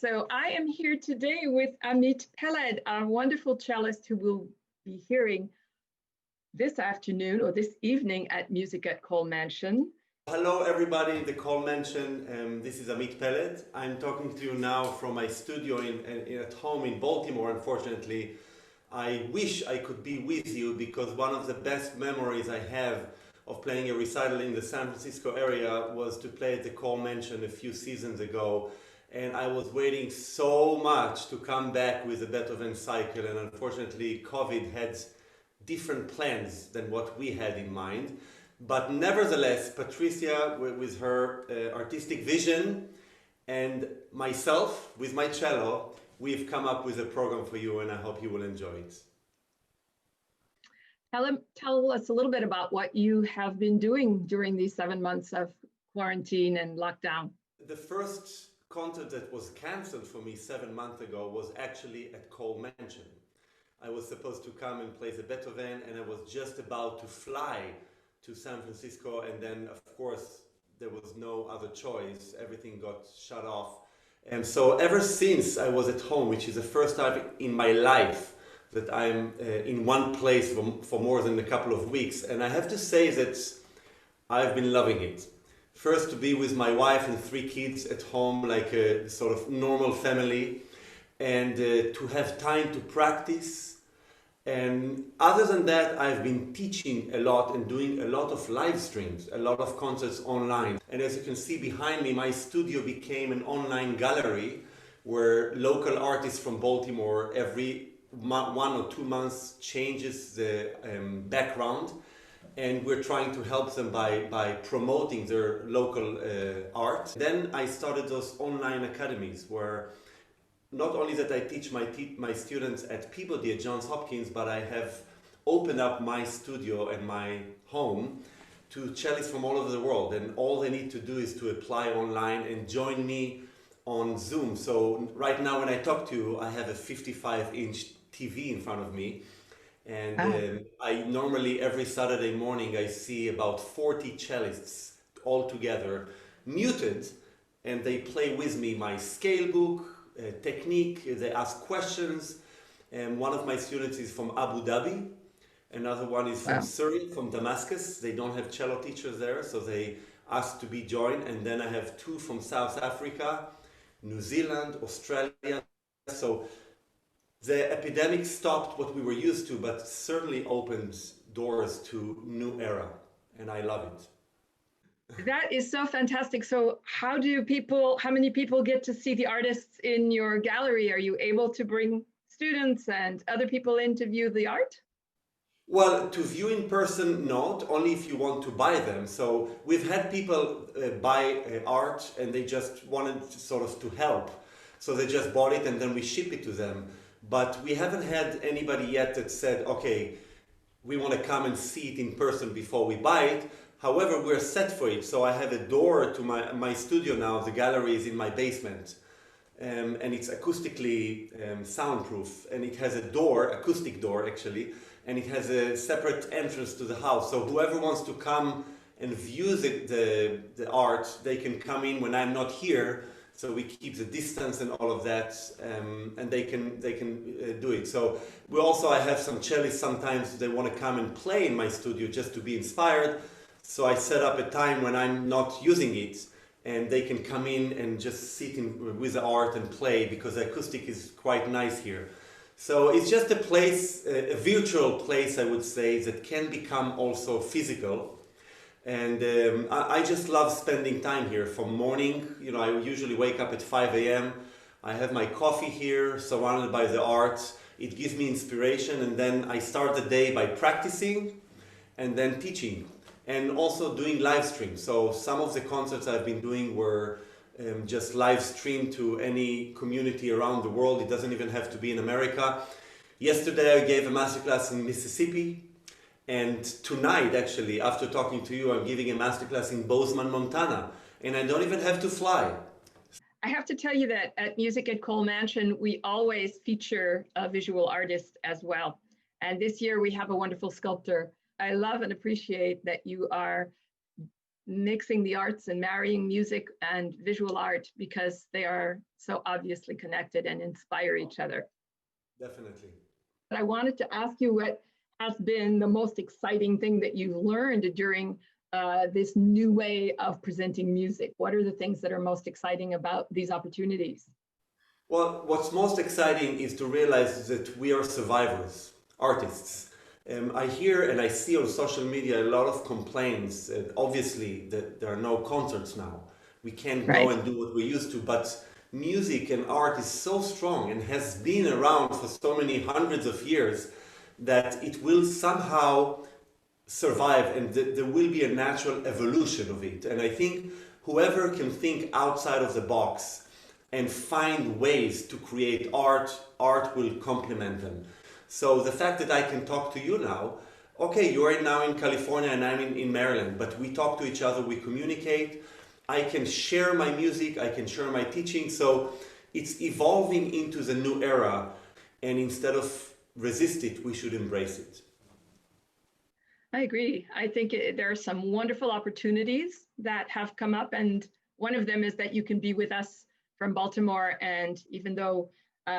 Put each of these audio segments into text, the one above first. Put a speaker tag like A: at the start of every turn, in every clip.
A: So I am here today with Amit Peled, our wonderful cellist who will be hearing this afternoon or this evening at Music at Kohl Mansion.
B: Hello everybody, the Kohl Mansion. This is Amit Peled. I'm talking to you now from my studio at home in Baltimore. Unfortunately, I wish I could be with you because one of the best memories I have of playing a recital in the San Francisco area was to play at the Kohl Mansion a few seasons ago. And I was waiting so much to come back with the Beethoven cycle, and unfortunately COVID had different plans than what we had in mind. But nevertheless, Patricia, with her artistic vision, and myself, with my cello, we've come up with a program for you, and I hope you will enjoy it.
A: Tell us a little bit about what you have been doing during these 7 months of quarantine and lockdown.
B: The first concert that was cancelled for me 7 months ago was actually at Kohl Mansion. I was supposed to come and play the Beethoven, and I was just about to fly to San Francisco, and then of course there was no other choice. Everything got shut off. And so ever since I was at home, which is the first time in my life that I'm in one place for more than a couple of weeks, and I have to say that I've been loving it. First, to be with my wife and 3 kids at home like a sort of normal family, and to have time to practice. And other than that, I've been teaching a lot and doing a lot of live streams, a lot of concerts online. And as you can see behind me, my studio became an online gallery where local artists from Baltimore every 1 or 2 months changes the background. And we're trying to help them by promoting their local art. Then I started those online academies where not only that I teach my students at Peabody at Johns Hopkins, but I have opened up my studio and my home to cellists from all over the world. And all they need to do is to apply online and join me on Zoom. So right now when I talk to you, I have a 55-inch TV in front of me. And I normally, every Saturday morning, I see about 40 cellists all together, muted, and they play with me my scale book, technique, they ask questions. And one of my students is from Abu Dhabi, another one is from Syria, from Damascus. They don't have cello teachers there, so they asked to be joined. And then I have 2 from South Africa, New Zealand, Australia. So the epidemic stopped what we were used to, but certainly opened doors to new era, and I love it.
A: That is so fantastic. So how many people get to see the artists in your gallery? Are you able to bring students and other people in to view the art?
B: Well, to view in person, not, only if you want to buy them. So we've had people buy art and they just wanted sort of to help. So they just bought it and then we ship it to them. But we haven't had anybody yet that said, okay, we want to come and see it in person before we buy it. However, we're set for it. So I have a door to my studio now. The gallery is in my basement. And it's acoustically soundproof. And it has a door, acoustic door actually, and it has a separate entrance to the house. So whoever wants to come and view the art, they can come in when I'm not here. So we keep the distance and all of that, and they can do it. So I have some cellists, sometimes they want to come and play in my studio just to be inspired. So I set up a time when I'm not using it, and they can come in and just sit with the art and play, because the acoustic is quite nice here. So it's just a place, a virtual place, I would say, that can become also physical. And I just love spending time here from morning. You know, I usually wake up at 5 a.m. I have my coffee here, surrounded by the art. It gives me inspiration, and then I start the day by practicing and then teaching, and also doing live streams. So some of the concerts I've been doing were just live streamed to any community around the world. It doesn't even have to be in America. Yesterday I gave a masterclass in Mississippi. And tonight, actually, after talking to you, I'm giving a masterclass in Bozeman, Montana, and I don't even have to fly.
A: I have to tell you that at Music at Kohl Mansion, we always feature a visual artist as well. And this year we have a wonderful sculptor. I love and appreciate that you are mixing the arts and marrying music and visual art because they are so obviously connected and inspire each other.
B: Definitely.
A: I wanted to ask you what has been the most exciting thing that you've learned during this new way of presenting music. What are the things that are most exciting about these opportunities?
B: Well, what's most exciting is to realize that we are survivors, artists. I hear and I see on social media a lot of complaints, obviously, that there are no concerts now. We can't go and do what we used to, but music and art is so strong and has been around for so many hundreds of years that it will somehow survive, and there will be a natural evolution of it. And I think whoever can think outside of the box and find ways to create art will complement them. So the fact that I can talk to you now, okay, you're now in California and I'm in Maryland, but we talk to each other, we communicate. I can share my music, I can share my teaching. So it's evolving into the new era, and instead of resist it, we should embrace it.
A: I agree. I think there are some wonderful opportunities that have come up, and one of them is that you can be with us from Baltimore. And even though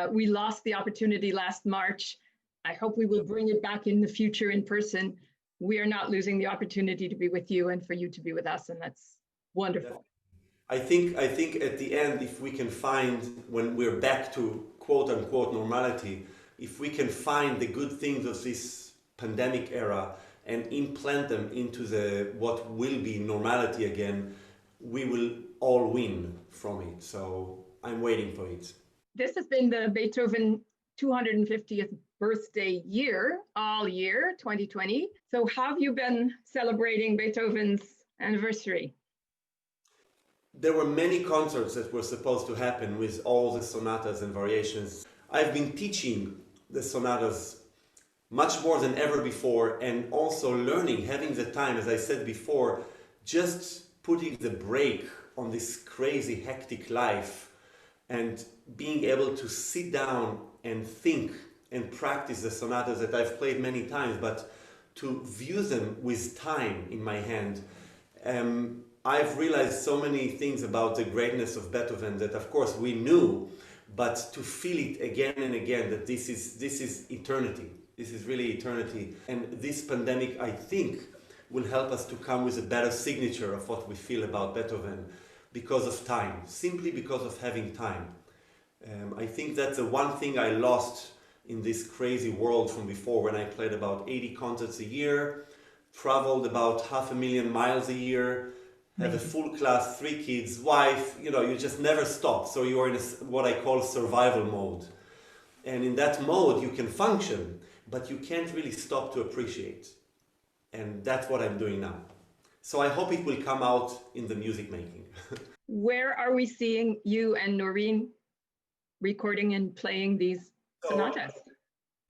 A: we lost the opportunity last March, I hope we will bring it back in the future in person. We are not losing the opportunity to be with you and for you to be with us, and that's wonderful.
B: I think at the end, if we can find, when we're back to quote unquote normality, if we can find the good things of this pandemic era and implant them into what will be normality again, we will all win from it. So I'm waiting for it.
A: This has been the Beethoven 250th birthday year, all year, 2020. So how have you been celebrating Beethoven's anniversary?
B: There were many concerts that were supposed to happen with all the sonatas and variations. I've been teaching the sonatas much more than ever before, and also learning, having the time, as I said before, just putting the brake on this crazy, hectic life and being able to sit down and think and practice the sonatas that I've played many times, but to view them with time in my hand. I've realized so many things about the greatness of Beethoven that of course we knew, but to feel it again and again, that this is eternity. This is really eternity. And this pandemic, I think, will help us to come with a better signature of what we feel about Beethoven because of time, simply because of having time. I think that's the one thing I lost in this crazy world from before, when I played about 80 concerts a year, traveled about 500,000 miles a year, have a full class, 3 kids, wife, you just never stop. So you're in what I call survival mode. And in that mode you can function, but you can't really stop to appreciate. And that's what I'm doing now. So I hope it will come out in the music making.
A: Where are we seeing you and Noreen recording and playing these sonatas?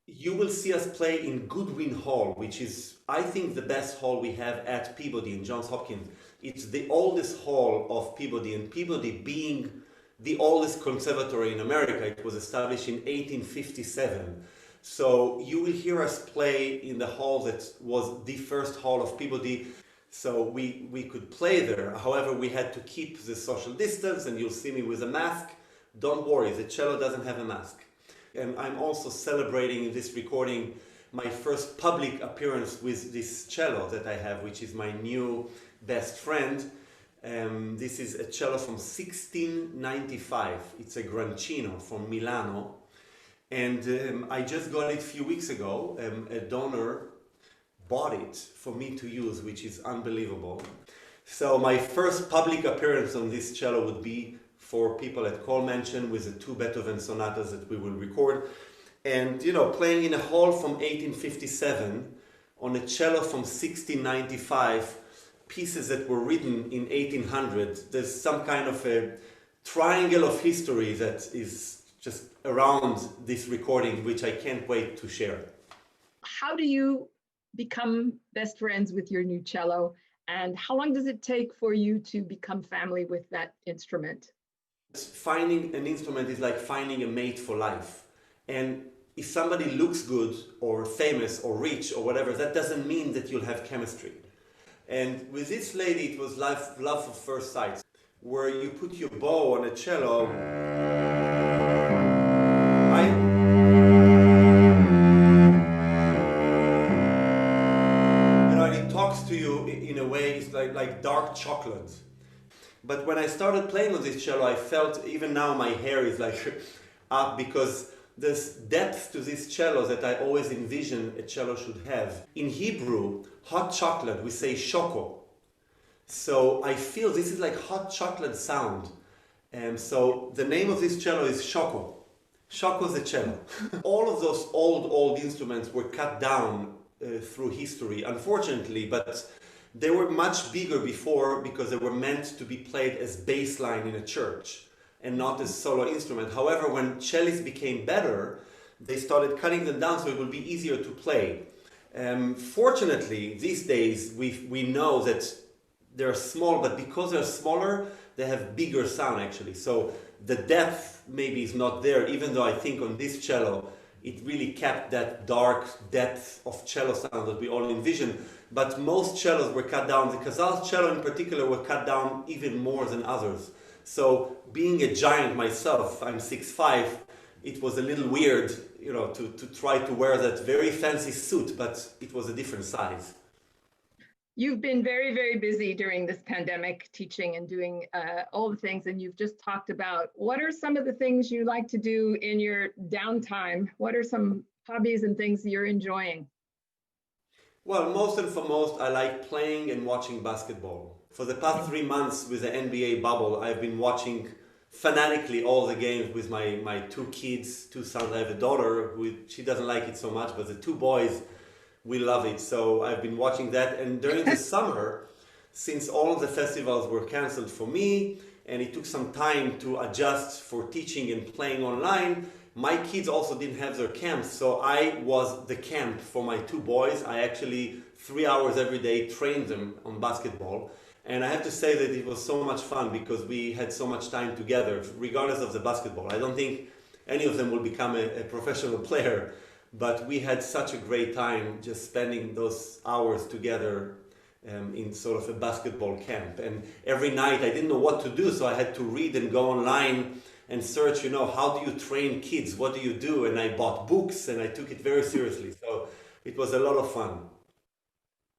B: You will see us play in Goodwin Hall, which is, I think, the best hall we have at Peabody in Johns Hopkins. It's the oldest hall of Peabody, and Peabody being the oldest conservatory in America. It was established in 1857. So you will hear us play in the hall that was the first hall of Peabody. So we could play there. However, we had to keep the social distance, and you'll see me with a mask. Don't worry, the cello doesn't have a mask. And I'm also celebrating in this recording my first public appearance with this cello that I have, which is my new best friend. This is a cello from 1695. It's a Grancino from Milano. And I just got it a few weeks ago. A donor bought it for me to use, which is unbelievable. So my first public appearance on this cello would be for people at Kohl Mansion with the 2 Beethoven sonatas that we will record. And, playing in a hall from 1857 on a cello from 1695, pieces that were written in 1800, there's some kind of a triangle of history that is just around this recording, which I can't wait to share.
A: How do you become best friends with your new cello? And how long does it take for you to become family with that instrument?
B: Finding an instrument is like finding a mate for life. And if somebody looks good or famous or rich or whatever, that doesn't mean that you'll have chemistry. And with this lady, it was love at first sight, where you put your bow on a cello. And it talks to you in a way, it's like dark chocolate. But when I started playing on this cello, I felt, even now my hair is like up, because there's depth to this cello that I always envision a cello should have. In Hebrew, hot chocolate, we say shoko. So I feel this is like hot chocolate sound. And so the name of this cello is Shoko. Shoko the cello. All of those old instruments were cut down through history, unfortunately, but they were much bigger before because they were meant to be played as bass line in a church and not as solo instrument. However, when cellists became better, they started cutting them down so it would be easier to play. Fortunately, these days we know that they're small, but because they're smaller, they have bigger sound actually. So the depth maybe is not there, even though I think on this cello, it really kept that dark depth of cello sound that we all envision. But most cellos were cut down. The Casals cello in particular were cut down even more than others. So being a giant myself, I'm 6'5", it was a little weird, to try to wear that very fancy suit, but it was a different size.
A: You've been very, very busy during this pandemic, teaching and doing all the things, and you've just talked about what are some of the things you like to do in your downtime? What are some hobbies and things you're enjoying?
B: Well, most and foremost, I like playing and watching basketball. For the past 3 months with the NBA bubble, I've been watching fanatically all the games with my two kids, two sons. I have a daughter she doesn't like it so much, but the two boys, we love it. So I've been watching that. And during the summer, since all of the festivals were canceled for me, and it took some time to adjust for teaching and playing online, my kids also didn't have their camps. So I was the camp for my two boys. I actually, 3 hours every day, trained them on basketball. And I have to say that it was so much fun because we had so much time together, regardless of the basketball. I don't think any of them will become a professional player. But we had such a great time just spending those hours together in sort of a basketball camp. And every night I didn't know what to do, so I had to read and go online and search, how do you train kids? What do you do? And I bought books and I took it very seriously. So it was a lot of fun.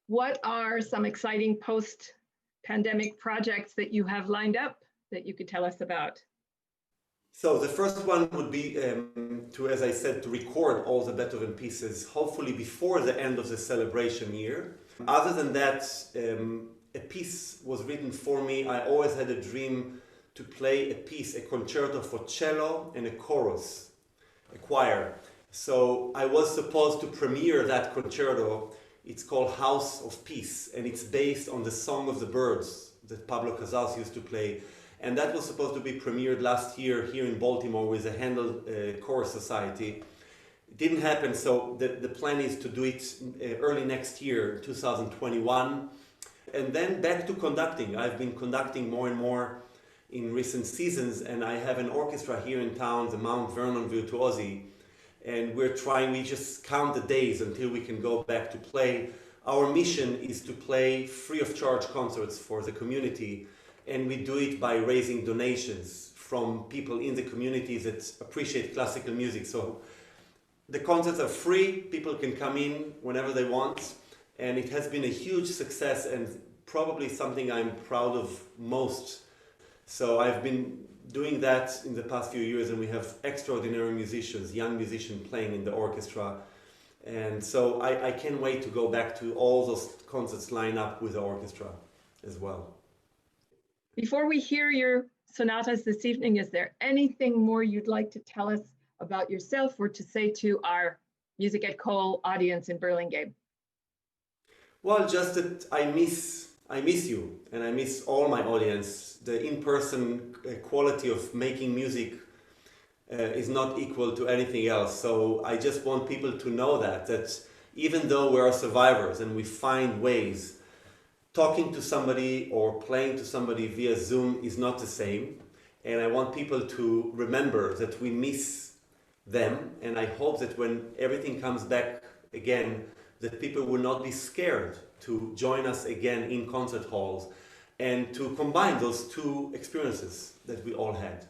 A: What are some exciting post-pandemic projects that you have lined up that you could tell us about?
B: So the first one would be as I said, to record all the Beethoven pieces, hopefully before the end of the celebration year. Other than that, a piece was written for me. I always had a dream to play a piece, a concerto for cello and a chorus, a choir. So I was supposed to premiere that concerto. It's called House of Peace, and it's based on the Song of the Birds that Pablo Casals used to play. And that was supposed to be premiered last year here in Baltimore with the Handel Chorus Society. It didn't happen, so the plan is to do it early next year, 2021. And then back to conducting. I've been conducting more and more in recent seasons, and I have an orchestra here in town, the Mount Vernon Virtuosi, and we just count the days until we can go back to play. Our mission is to play free of charge concerts for the community. And we do it by raising donations from people in the community that appreciate classical music. So the concerts are free, people can come in whenever they want, and it has been a huge success and probably something I'm proud of most. So I've been doing that in the past few years, and we have extraordinary musicians, young musicians playing in the orchestra. And so I can't wait to go back to all those concerts line up with the orchestra as well.
A: Before we hear your sonatas this evening, is there anything more you'd like to tell us about yourself or to say to our Music at Kohl audience in Burlingame?
B: Well, just that I miss you, and I miss all my audience. The in-person quality of making music is not equal to anything else. So I just want people to know that even though we are survivors and we find ways, talking to somebody or playing to somebody via Zoom is not the same. And I want people to remember that we miss them. And I hope that when everything comes back again, that people will not be scared to join us again in concert halls and to combine those two experiences that we all had.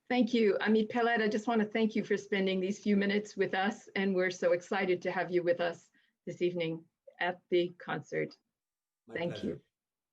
A: Thank you. Amit Peled, I just want to thank you for spending these few minutes with us, and we're so excited to have you with us this evening at the concert.
B: My
A: Thank
B: pleasure.
A: you.